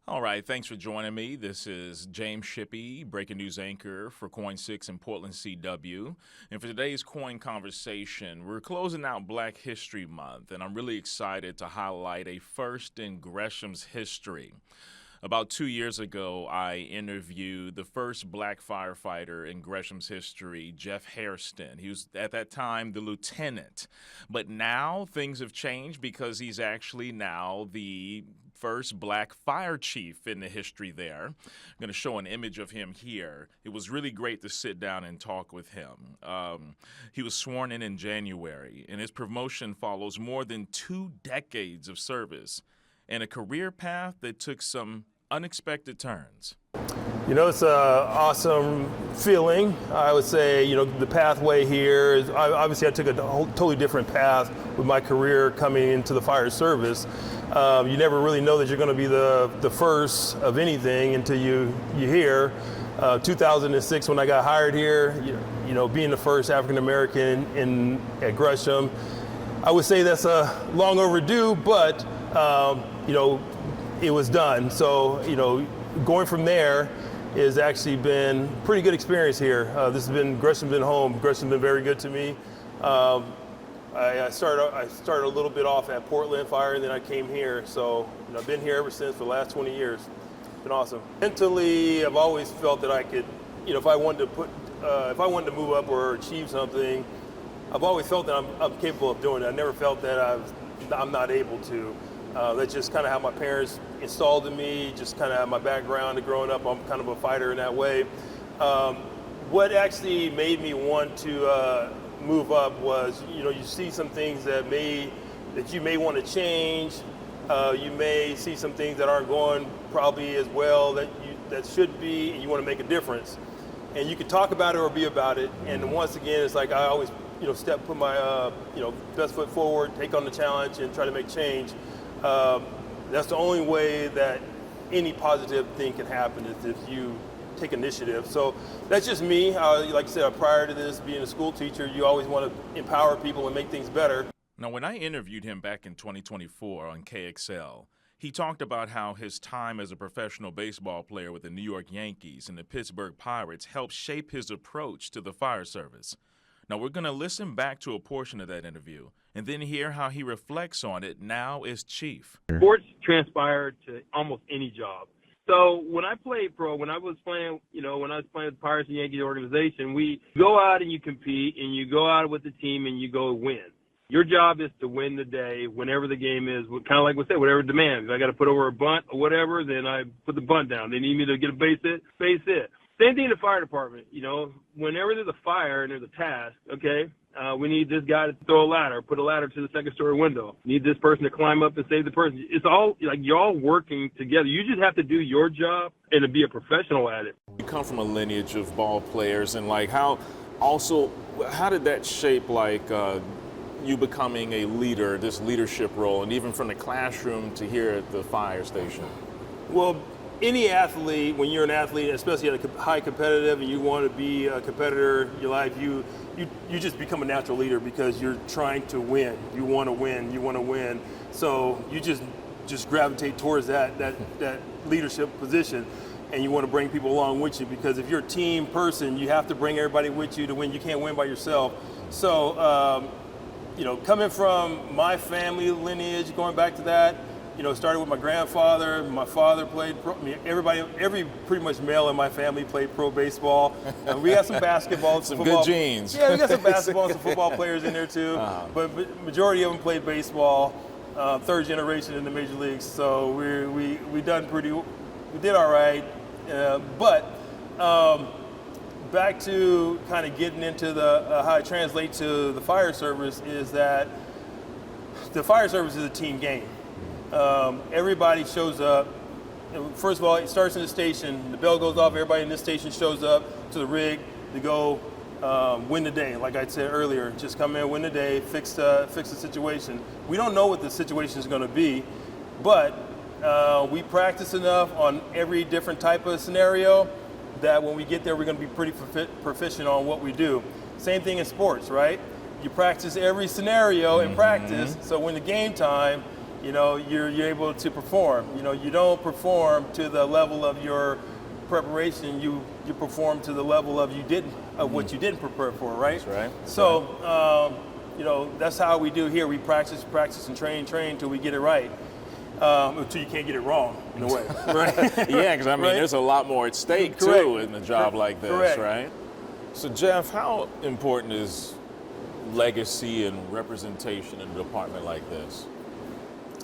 All right, thanks for joining me. This is James Shippey, breaking news anchor for KOIN 6 in Portland, CW. And for today's KOIN Conversation, we're closing out Black History Month, and I'm really excited to highlight a first in Gresham's history. About 2 years ago, I interviewed the first black firefighter in Gresham's history, Jeff Hairston. He was, at that time, the lieutenant. But now things have changed because he's actually now the first black fire chief in the history there. I'm going to show an image of him here. It was really great to sit down and talk with him. He was sworn in January, and his promotion follows more than 2 decades of service and a career path that took some unexpected turns. You know, it's an awesome feeling. I would say, you know, the pathway here is, obviously I took a totally different path with my career coming into the fire service. You never really know that you're going to be the first of anything until you hear. 2006, when I got hired here, you know, being the first African American at Gresham, I would say that's long overdue, but you know, it was done. So, you know, going from there has actually been pretty good experience here. Gresham's been home. Gresham's been very good to me. I started a little bit off at Portland Fire, and then I came here. So, you know, I've been here ever since for the last 20 years. It's been awesome. Mentally, I've always felt that I could, you know, if I wanted to move up or achieve something, I've always felt that I'm capable of doing it. I never felt that I'm not able to. That's just kind of how my parents installed in me, just kind of my background and growing up. I'm kind of a fighter in that way. What actually made me want to move up was, you know, you see some things that you may want to change. You may see some things that aren't going probably as well that should be, and you want to make a difference. And you can talk about it or be about it. And once again, it's like I always, you know, put my best foot forward, take on the challenge, and try to make change. That's the only way that any positive thing can happen is if you take initiative. So that's just me. Like I said, prior to this, being a school teacher, you always want to empower people and make things better. Now, when I interviewed him back in 2024 on KXL, he talked about how his time as a professional baseball player with the New York Yankees and the Pittsburgh Pirates helped shape his approach to the fire service. Now, we're going to listen back to a portion of that interview and then hear how he reflects on it now as chief. Sports transpire to almost any job. So when I played pro, when I was playing with the Pirates and Yankees organization, we go out and you compete and you go out with the team and you go win. Your job is to win the day whenever the game is, kind of like we said, whatever demands. If I got to put over a bunt or whatever, then I put the bunt down. They need me to get a base hit. Same thing in the fire department. You know, whenever there's a fire and there's a task, okay, we need this guy to throw a ladder, put a ladder to the second story window. Need this person to climb up and save the person. It's all like you're all working together. You just have to do your job and to be a professional at it. You come from a lineage of ball players, and like how did that shape you becoming a leader, this leadership role, and even from the classroom to here at the fire station? Well, any athlete, when you're an athlete, especially at a high competitive and you want to be a competitor in your life, you just become a natural leader because you're trying to win. You want to win. So you just gravitate towards that leadership position, and you want to bring people along with you, because if you're a team person, you have to bring everybody with you to win. You can't win by yourself. So, you know, coming from my family lineage, going back to that, you know, started with my grandfather. My father played pro. Every pretty much male in my family played pro baseball. We got some basketball, some good genes. Yeah, we got some basketball and some football players in there too. But majority of them played baseball. Third generation in the major leagues. So we did all right. But back to kind of getting into how it translates to the fire service is that the fire service is a team game. Everybody shows up. First of all, it starts in the station. The bell goes off. Everybody in this station shows up to the rig to go win the day. Like I said earlier, just come in, win the day, fix the situation. We don't know what the situation is going to be, but we practice enough on every different type of scenario that when we get there, we're going to be pretty proficient on what we do. Same thing in sports, right? You practice every scenario in practice, so when the game time, you're able to perform. You don't perform to the level of your preparation. You perform to the level of what you didn't prepare for, right? That's right. So, that's how we do here. We practice, and train until we get it right. Until you can't get it wrong, in a way, right? Yeah, because Right? there's a lot more at stake Correct. too in a job like this, Correct. right? So Jeff, how important is legacy and representation in a department like this?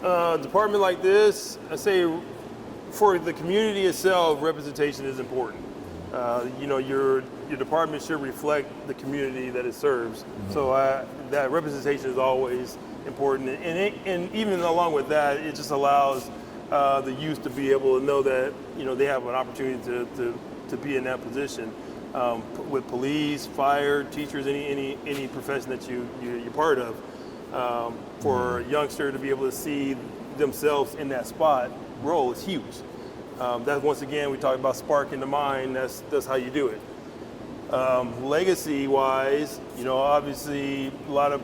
Department like this, I say, for the community itself, representation is important. Your department should reflect the community that it serves. So that representation is always important, and even along with that, it just allows the youth to be able to know that they have an opportunity to be in that position. With police, fire, teachers, any profession that you're part of, for a youngster to be able to see themselves in that role is huge. That once again, we talk about sparking the mind. That's how you do it. Legacy-wise, obviously a lot of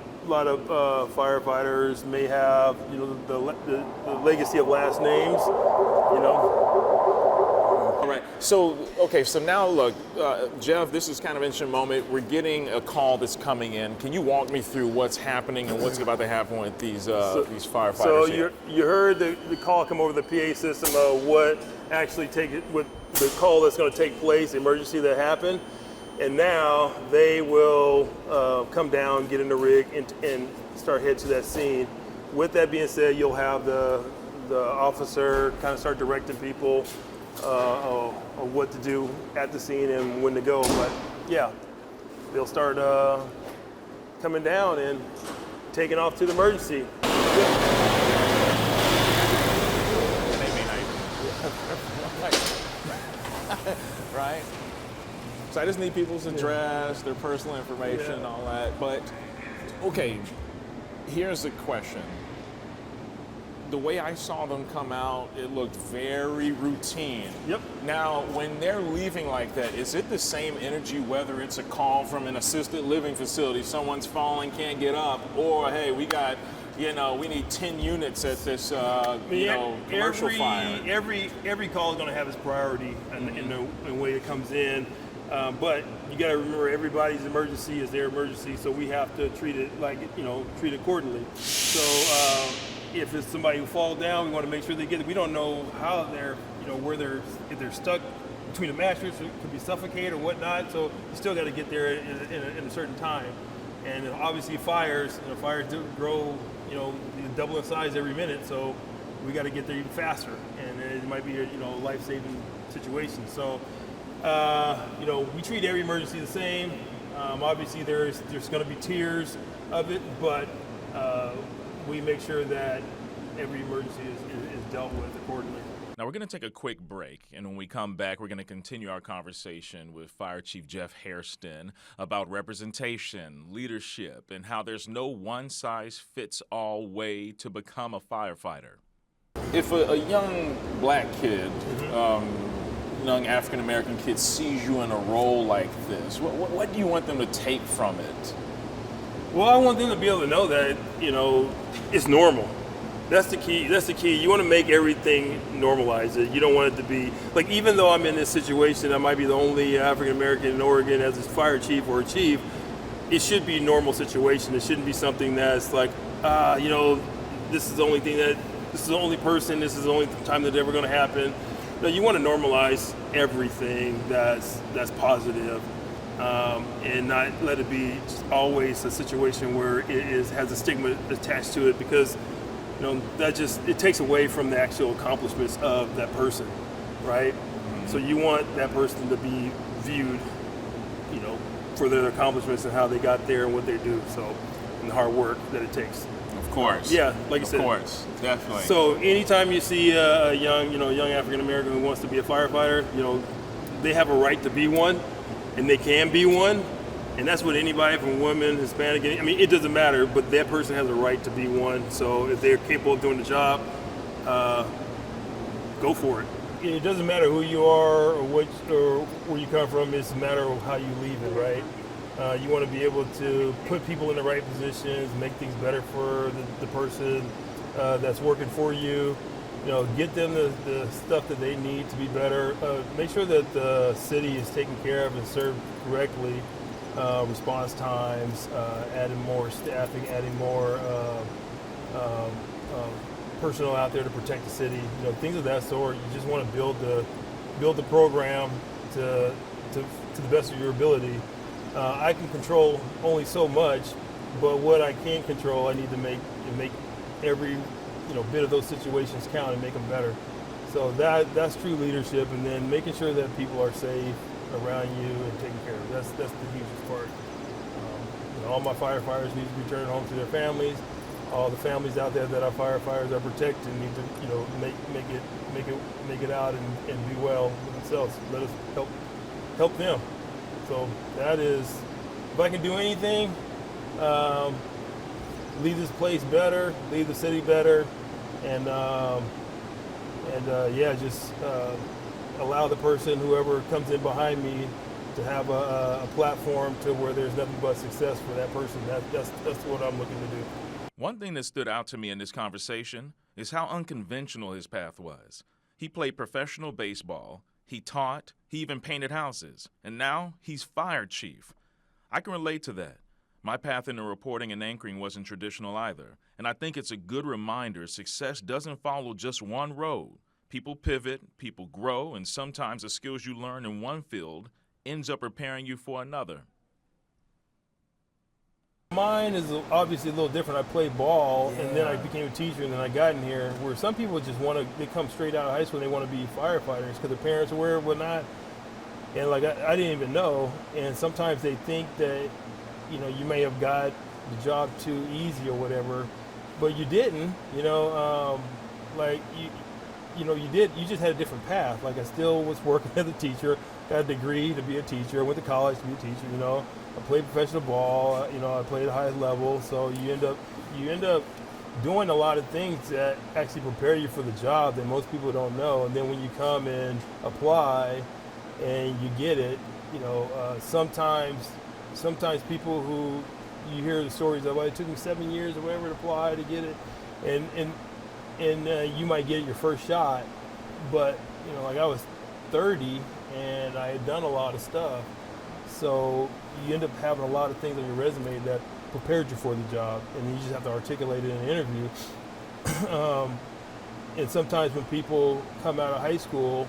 firefighters may have the legacy of last names. All right. So now look, Jeff, this is kind of an interesting moment. We're getting a call that's coming in. Can you walk me through what's happening and what's about to happen with these firefighters? So here? you heard the call come over the PA system of what the call that's going to take place, the emergency that happened, and now they will come down, get in the rig, and start head to that scene. With that being said, you'll have the officer kind of start directing people on what to do at the scene and when to go. But yeah, they'll start coming down and taking off to the emergency. Right? So I just need people's address, their personal information, and all that. But, okay, here's the question. The way I saw them come out, it looked very routine. Yep. Now, when they're leaving like that, is it the same energy whether it's a call from an assisted living facility, someone's falling, can't get up, or, hey, we got, we need 10 units at this, commercial fire? Every call is going to have its priority in the way it comes in. But you got to remember, everybody's emergency is their emergency, so we have to treat it treat it accordingly. So if it's somebody who falls down, we want to make sure they get it. We don't know how they're, if they're stuck between a mattress, it could be suffocated or whatnot. So you still got to get there in a certain time. And obviously fires do grow, double in size every minute. So we got to get there even faster, and it might be a life-saving situation. So. We treat every emergency the same. Obviously, there's going to be tiers of it, but we make sure that every emergency is dealt with accordingly. Now, we're going to take a quick break, and when we come back, we're going to continue our conversation with Fire Chief Jeff Hairston about representation, leadership, and how there's no one-size-fits-all way to become a firefighter. If a young black kid, young African-American kid sees you in a role like this, what do you want them to take from it? Well, I want them to be able to know that, it's normal. That's the key. You want to make everything normalize it. You don't want it to be, like, even though I'm in this situation, I might be the only African-American in Oregon as a fire chief or a chief, it should be a normal situation. It shouldn't be something that's like, this is the only person, this is the only time that's ever going to happen. No, you want to normalize everything that's positive, and not let it be always a situation where it has a stigma attached to it, because it takes away from the actual accomplishments of that person, right? Mm-hmm. So you want that person to be viewed, for their accomplishments and how they got there and what they do, and the hard work that it takes. Of course. Yeah, like you said. Of course, definitely. So anytime you see a young African American who wants to be a firefighter, they have a right to be one, and they can be one, and that's what anybody from women, Hispanic, it doesn't matter, but that person has a right to be one. So if they're capable of doing the job, go for it. It doesn't matter who you are or where you come from. It's a matter of how you leave it, right? You want to be able to put people in the right positions, make things better for the person, that's working for you. Get them the stuff that they need to be better. Make sure that the city is taken care of and served correctly. Response times, adding more staffing, adding more personnel out there to protect the city. Things of that sort. You just want to build the program to the best of your ability. I can control only so much, but what I can control, I need to make every bit of those situations count and make them better. So that's true leadership, and then making sure that people are safe around you and taken care of. That's the hugest part. All my firefighters need to return home to their families. All the families out there that our firefighters are protecting need to make it out and be well with themselves. Let us help them. So that is, if I can do anything, leave this place better, leave the city better, and just allow the person, whoever comes in behind me, to have a platform to where there's nothing but success for that person. That's what I'm looking to do. One thing that stood out to me in this conversation is how unconventional his path was. He played professional baseball, he taught, he even painted houses, and now he's fire chief. I can relate to that. My path into reporting and anchoring wasn't traditional either, and I think it's a good reminder success doesn't follow just one road. People pivot, people grow, and sometimes the skills you learn in one field ends up preparing you for another. Mine is obviously a little different. I played ball, and then I became a teacher, and then I got in here, where some people just they come straight out of high school and they want to be firefighters because their parents were or whatnot. And like I didn't even know, and sometimes they think that you may have got the job too easy or whatever, but you didn't. You did. You just had a different path. Like I still was working as a teacher, got a degree to be a teacher, went to college to be a teacher. I played professional ball. I played at the highest level. So you end up doing a lot of things that actually prepare you for the job that most people don't know. And then when you come and apply, and you get it, sometimes people who you hear the stories of, it took me 7 years or whatever to apply to get it, and you might get it your first shot, but like I was 30 and I had done a lot of stuff, so you end up having a lot of things on your resume that prepared you for the job, and you just have to articulate it in an interview. And sometimes when people come out of high school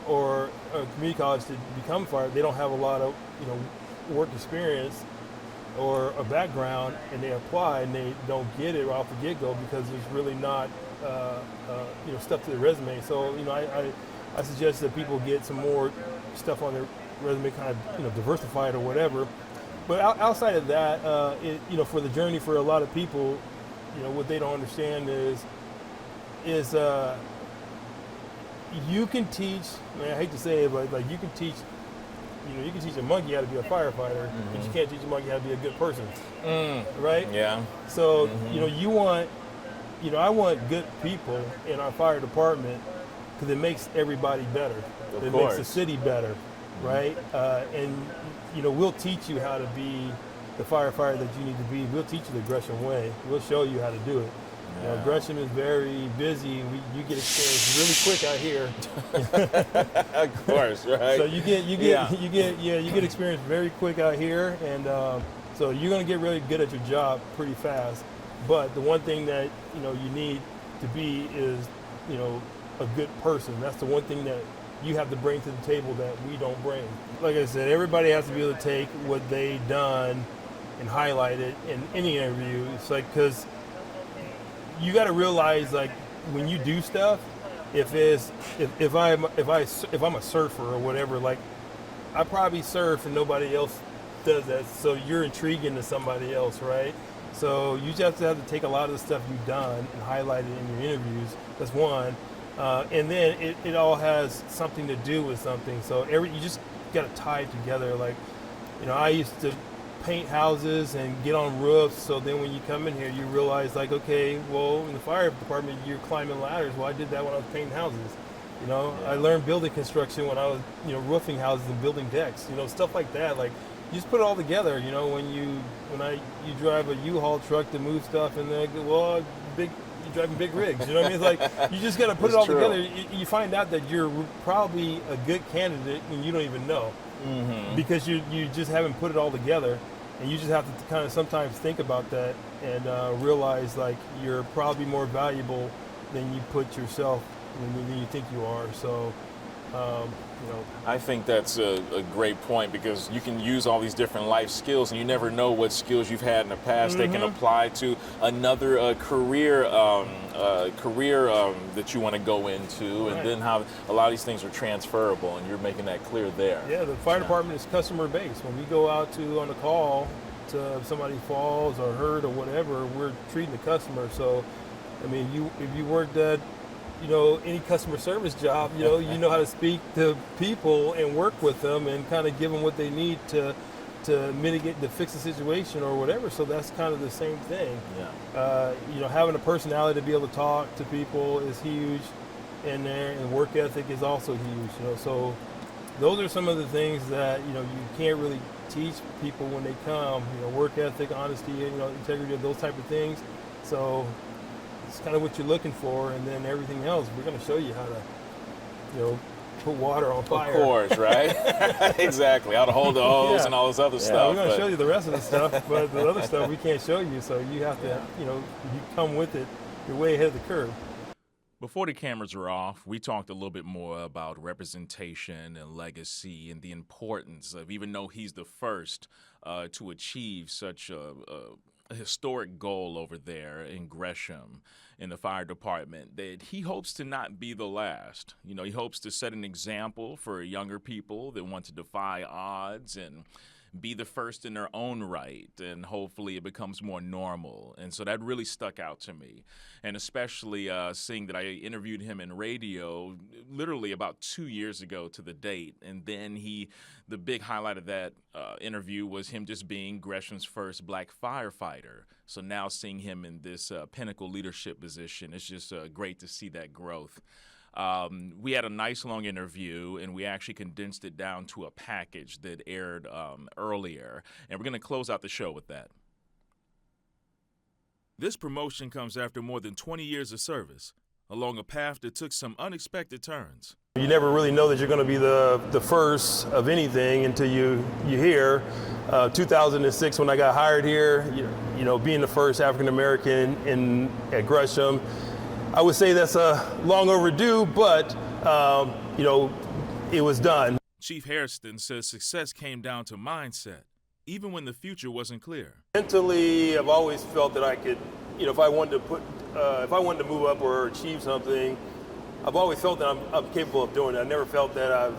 or community college to become fire, they don't have a lot of work experience or a background, and they apply and they don't get it off the get-go because there's really not stuff to their resume. So I suggest that people get some more stuff on their resume, kind of diversify it or whatever. But outside of that, for the journey, for a lot of people, what they don't understand is you can teach. I hate to say it, but like you can teach. You can teach a monkey how to be a firefighter, but you can't teach a monkey how to be a good person, right? Yeah. So I want good people in our fire department because it makes everybody better. It makes the city better, right? And we'll teach you how to be the firefighter that you need to be. We'll teach you the Gresham way. We'll show you how to do it. Gresham is very busy. You get experience really quick out here. Of course, right? So you get experience very quick out here, and so you're going to get really good at your job pretty fast. But the one thing that you need to be is a good person. That's the one thing that you have to bring to the table that we don't bring. Like I said, everybody has to be able to take what they done and highlight it in any interview. It's like, because you got to realize, like, when you do stuff, if I'm a surfer or whatever, like, I probably surf and nobody else does that, so you're intriguing to somebody else, right? So you just have to take a lot of the stuff you've done and highlight it in your interviews. That's one. And then it all has something to do with something. So you just got to tie it together. Like, I used to paint houses and get on roofs. So then when you come in here, you realize, like, okay, well, in the fire department, you're climbing ladders. Well, I did that when I was painting houses. I learned building construction when I was, roofing houses and building decks. Stuff like that. Like, you just put it all together. When you drive a U-Haul truck to move stuff, and then, well, you driving big rigs. You know what I mean? It's like you just got to put it all together. You find out that you're probably a good candidate and you don't even know because you just haven't put it all together, and you just have to kind of sometimes think about that and realize like you're probably more valuable than you put yourself than you think you are. So. I think that's a great point, because you can use all these different life skills, and you never know what skills you've had in the past that can apply to another career that you want to go into, and then how a lot of these things are transferable, and you're making that clear there. Yeah, the fire department is customer based. When we go out on a call to if somebody falls or hurt or whatever, we're treating the customer. So, I mean, if you worked at any customer service job, you know how to speak to people and work with them and kind of give them what they need to mitigate, to fix the situation or whatever. So that's kind of the same thing. Yeah. Having a personality to be able to talk to people is huge in there, and work ethic is also huge. So those are some of the things that you can't really teach people when they come. Work ethic, honesty, integrity, those type of things. So it's kind of what you're looking for, and then everything else, we're going to show you how to, put water on fire. Of course, right? Exactly. How to hold the hose and all this other stuff. We're going to show you the rest of the stuff, but the other stuff we can't show you, so you have to, you come with it. You're way ahead of the curve. Before the cameras were off, we talked a little bit more about representation and legacy and the importance of, even though he's the first to achieve such a historic goal over there in Gresham in the fire department, that he hopes to not be the last. He hopes to set an example for younger people that want to defy odds and be the first in their own right, and hopefully it becomes more normal. And so that really stuck out to me, and especially seeing that I interviewed him in radio literally about 2 years ago to the date, and then the big highlight of that interview was him just being Gresham's first black firefighter. So now seeing him in this pinnacle leadership position, it's just great to see that growth. We had a nice long interview, and we actually condensed it down to a package that aired earlier, and we're going to close out the show with that. This promotion comes after more than 20 years of service, along a path that took some unexpected turns. You never really know that you're going to be the first of anything until you hear. 2006, when I got hired here, being the first African American at Gresham, I would say that's long overdue, but, it was done. Chief Hairston says success came down to mindset, even when the future wasn't clear. Mentally, I've always felt that I could, if I wanted to move up or achieve something, I've always felt that I'm capable of doing it. I never felt that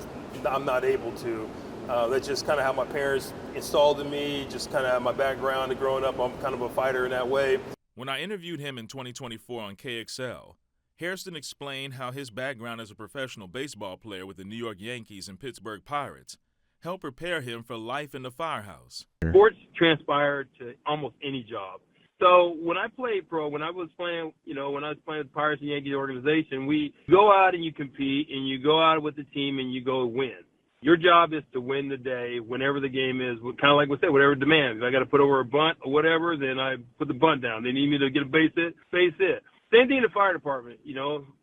I'm not able to. That's just kind of how my parents installed in me, just kind of my background and growing up. I'm kind of a fighter in that way. When I interviewed him in 2024 on KXL, Hairston explained how his background as a professional baseball player with the New York Yankees and Pittsburgh Pirates helped prepare him for life in the firehouse. Sports transpire to almost any job. So when I played pro, when I was playing with the Pirates and Yankees organization, we go out and you compete, and you go out with the team and you go win. Your job is to win the day whenever the game is, kind of like we said, whatever demands. If I got to put over a bunt or whatever, then I put the bunt down. They need me to get a base hit. Same thing in the fire department.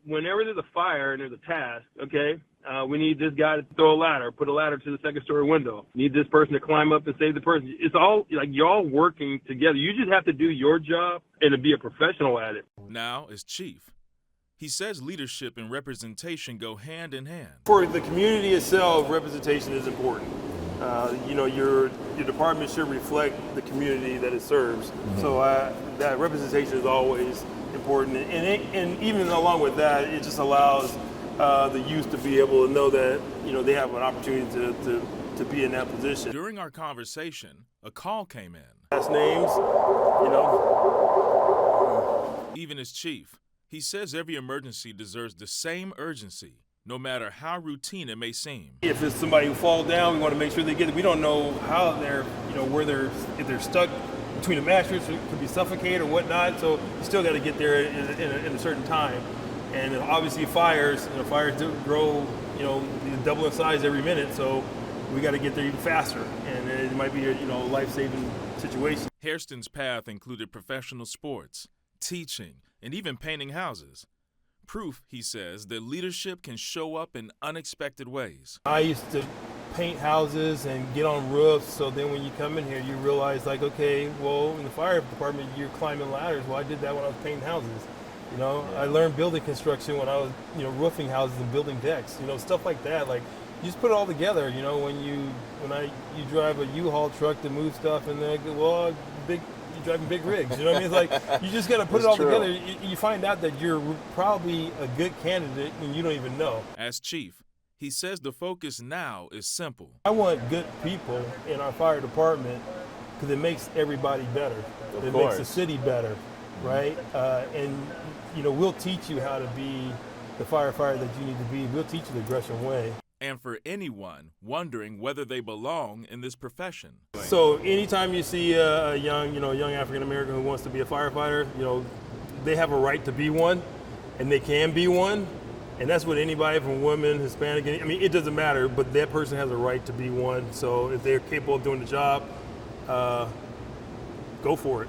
Whenever there's a fire and there's a task, okay, we need this guy to throw a ladder, put a ladder to the second story window. Need this person to climb up and save the person. It's all like you're all working together. You just have to do your job and to be a professional at it. Now, as chief, he says leadership and representation go hand in hand. For the community itself, representation is important. Your department should reflect the community that it serves. So that representation is always important. And even along with that, it just allows the youth to be able to know that they have an opportunity to be in that position. During our conversation, a call came in. Last names, Even as chief, he says every emergency deserves the same urgency, no matter how routine it may seem. If it's somebody who falls down, we want to make sure they get it. We don't know how they're, if they're stuck between the mattress, it could be suffocated or whatnot. So you still got to get there in a certain time. And obviously fires do grow, double in size every minute. So we got to get there even faster. And it might be a life-saving situation. Hairston's path included professional sports, teaching, and even painting houses. Proof, he says, that leadership can show up in unexpected ways. I used to paint houses and get on roofs, so then when you come in here, you realize, like, okay, well, in the fire department, you're climbing ladders. Well, I did that when I was painting houses. You know, I learned building construction when I was, roofing houses and building decks, stuff like that. Like, you just put it all together, when you drive a U-Haul truck to move stuff, and then, well, you're driving big rigs, you know what I mean? It's like, you just got to put it all together. You find out that you're probably a good candidate when you don't even know. As chief, he says the focus now is simple. I want good people in our fire department because it makes everybody better. It makes the city better, right? And we'll teach you how to be the firefighter that you need to be. We'll teach you the Gresham way. And for anyone wondering whether they belong in this profession. So anytime you see a young African American who wants to be a firefighter, they have a right to be one, and they can be one. And that's what anybody from women, Hispanic, it doesn't matter, but that person has a right to be one. So if they're capable of doing the job, go for it.